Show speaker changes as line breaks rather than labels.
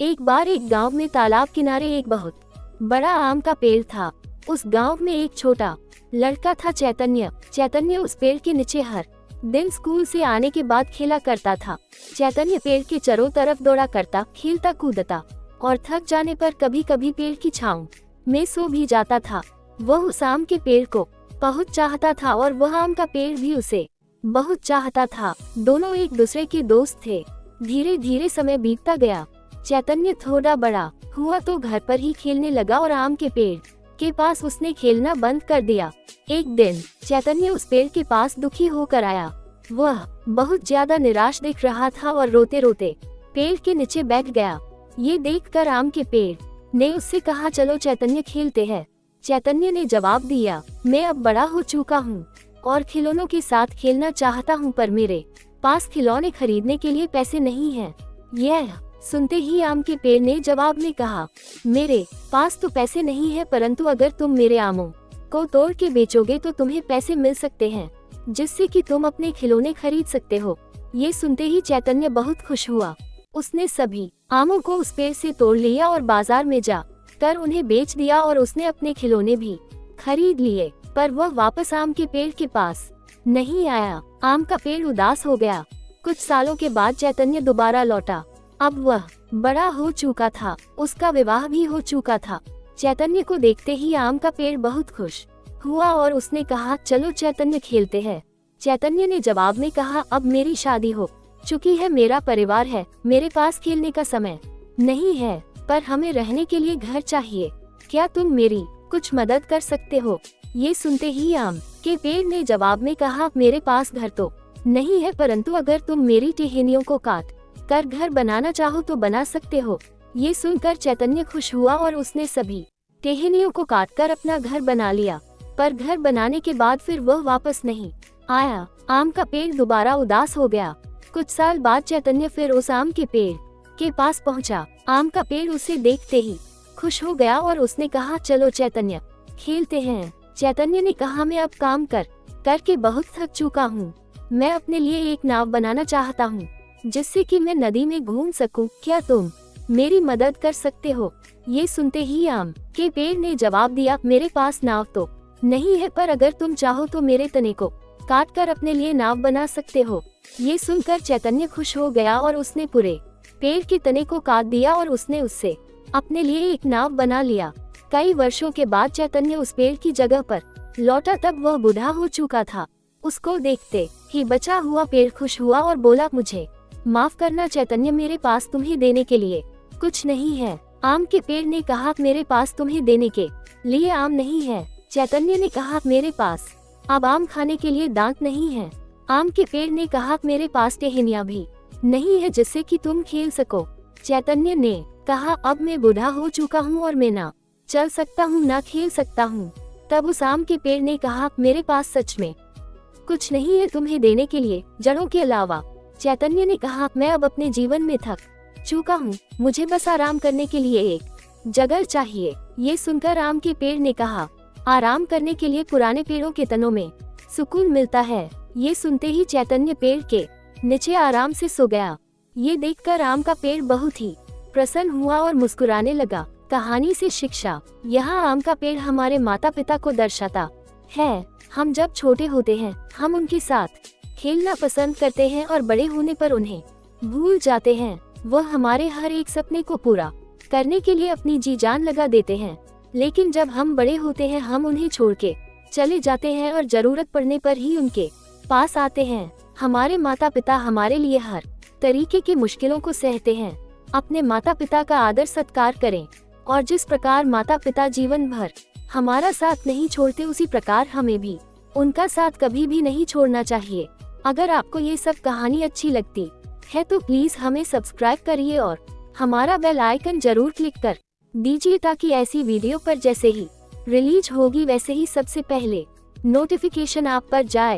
एक बार एक गांव में तालाब किनारे एक बहुत बड़ा आम का पेड़ था। उस गांव में एक छोटा लड़का था चैतन्य उस पेड़ के नीचे हर दिन स्कूल से आने के बाद खेला करता था। चैतन्य पेड़ के चारों तरफ दौड़ा करता, खेलता कूदता और थक जाने पर कभी कभी पेड़ की छांव में सो भी जाता था। वह उस आम के पेड़ को बहुत चाहता था और वह आम का पेड़ भी उसे बहुत चाहता था। दोनों एक दूसरे के दोस्त थे। धीरे धीरे समय बीतता गया। चैतन्य थोड़ा बड़ा हुआ तो घर पर ही खेलने लगा और आम के पेड़ के पास उसने खेलना बंद कर दिया। एक दिन चैतन्य उस पेड़ के पास दुखी होकर आया। वह बहुत ज्यादा निराश दिख रहा था और रोते रोते पेड़ के नीचे बैठ गया। ये देखकर आम के पेड़ ने उससे कहा, चलो चैतन्य खेलते हैं। चैतन्य ने जवाब दिया, मैं अब बड़ा हो चुका हूँ और खिलौनों के साथ खेलना चाहता हूँ, पर मेरे पास खिलौने खरीदने के लिए पैसे नहीं हैं। यह सुनते ही आम के पेड़ ने जवाब में कहा, मेरे पास तो पैसे नहीं है, परंतु अगर तुम मेरे आमों को तोड़ के बेचोगे तो तुम्हें पैसे मिल सकते हैं, जिससे कि तुम अपने खिलौने खरीद सकते हो। ये सुनते ही चैतन्य बहुत खुश हुआ। उसने सभी आमों को उस पेड़ से तोड़ लिया और बाजार में जा कर उन्हें बेच दिया और उसने अपने खिलौने भी खरीद लिए। पर वह वापस आम के पेड़ के पास नहीं आया। आम का पेड़ उदास हो गया। कुछ सालों के बाद चैतन्य दोबारा लौटा। अब वह बड़ा हो चुका था, उसका विवाह भी हो चुका था। चैतन्य को देखते ही आम का पेड़ बहुत खुश हुआ और उसने कहा, चलो चैतन्य खेलते हैं। चैतन्य ने जवाब में कहा, अब मेरी शादी हो चुकी है, मेरा परिवार है, मेरे पास खेलने का समय नहीं है, पर हमें रहने के लिए घर चाहिए। क्या तुम मेरी कुछ मदद कर सकते हो? ये सुनते ही आम के पेड़ ने जवाब में कहा, मेरे पास घर तो नहीं है, परंतु अगर तुम मेरी टहनियों को काट कर घर बनाना चाहो तो बना सकते हो। ये सुनकर चैतन्य खुश हुआ और उसने सभी टहनियों को काटकर अपना घर बना लिया। पर घर बनाने के बाद फिर वह वापस नहीं आया। आम का पेड़ दोबारा उदास हो गया। कुछ साल बाद चैतन्य फिर उस आम के पेड़ के पास पहुंचा। आम का पेड़ उसे देखते ही खुश हो गया और उसने कहा, चलो चैतन्य खेलते हैं। चैतन्य ने कहा, मैं अब काम करके बहुत थक चुका हूँ। मैं अपने लिए एक नाव बनाना चाहता हूँ, जिससे कि मैं नदी में घूम सकूं। क्या तुम मेरी मदद कर सकते हो? ये सुनते ही आम के पेड़ ने जवाब दिया, मेरे पास नाव तो नहीं है, पर अगर तुम चाहो तो मेरे तने को काट कर अपने लिए नाव बना सकते हो। ये सुनकर चैतन्य खुश हो गया और उसने पूरे पेड़ के तने को काट दिया और उसने उससे अपने लिए एक नाव बना लिया। कई वर्षों के बाद चैतन्य उस पेड़ की जगह पर लौटा। तब वह बूढ़ा हो चुका था। उसको देखते ही बचा हुआ पेड़ खुश हुआ और बोला, मुझे माफ करना चैतन्य, मेरे पास तुम्हें देने के लिए कुछ नहीं है। आम के पेड़ ने कहा, मेरे पास तुम्हें देने के लिए आम नहीं है। चैतन्य ने कहा, मेरे पास अब आम खाने के लिए दांत नहीं है। आम के पेड़ ने कहा, मेरे पास टहनियाँ भी नहीं है जिससे कि तुम खेल सको। चैतन्य ने कहा, अब मैं बूढ़ा हो चुका हूँ और मैं ना चल सकता हूँ ना खेल सकता हूँ। तब उस आम के पेड़ ने कहा, मेरे पास सच में कुछ नहीं है तुम्हें देने के लिए, जड़ों के अलावा। चैतन्य ने कहा, मैं अब अपने जीवन में थक चुका हूँ, मुझे बस आराम करने के लिए एक जगह चाहिए। ये सुनकर आम के पेड़ ने कहा, आराम करने के लिए पुराने पेड़ों के तनों में सुकून मिलता है। ये सुनते ही चैतन्य पेड़ के नीचे आराम से सो गया। ये देखकर आम का पेड़ बहुत ही प्रसन्न हुआ और मुस्कुराने लगा। कहानी से शिक्षा। यहाँ आम का पेड़ हमारे माता पिता को दर्शाता है। हम जब छोटे होते हैं हम उनके साथ खेलना पसंद करते हैं और बड़े होने पर उन्हें भूल जाते हैं। वह हमारे हर एक सपने को पूरा करने के लिए अपनी जी जान लगा देते हैं, लेकिन जब हम बड़े होते हैं हम उन्हें छोड़ के चले जाते हैं और जरूरत पड़ने पर ही उनके पास आते हैं। हमारे माता पिता हमारे लिए हर तरीके की मुश्किलों को सहते हैं। अपने माता पिता का आदर सत्कार करें और जिस प्रकार माता पिता जीवन भर हमारा साथ नहीं छोड़ते, उसी प्रकार हमें भी उनका साथ कभी भी नहीं छोड़ना चाहिए। अगर आपको ये सब कहानी अच्छी लगती है तो प्लीज हमें सब्सक्राइब करिए और हमारा बेल आइकन जरूर क्लिक कर दीजिए, ताकि ऐसी वीडियो पर जैसे ही रिलीज होगी वैसे ही सबसे पहले नोटिफिकेशन आप पर जाए।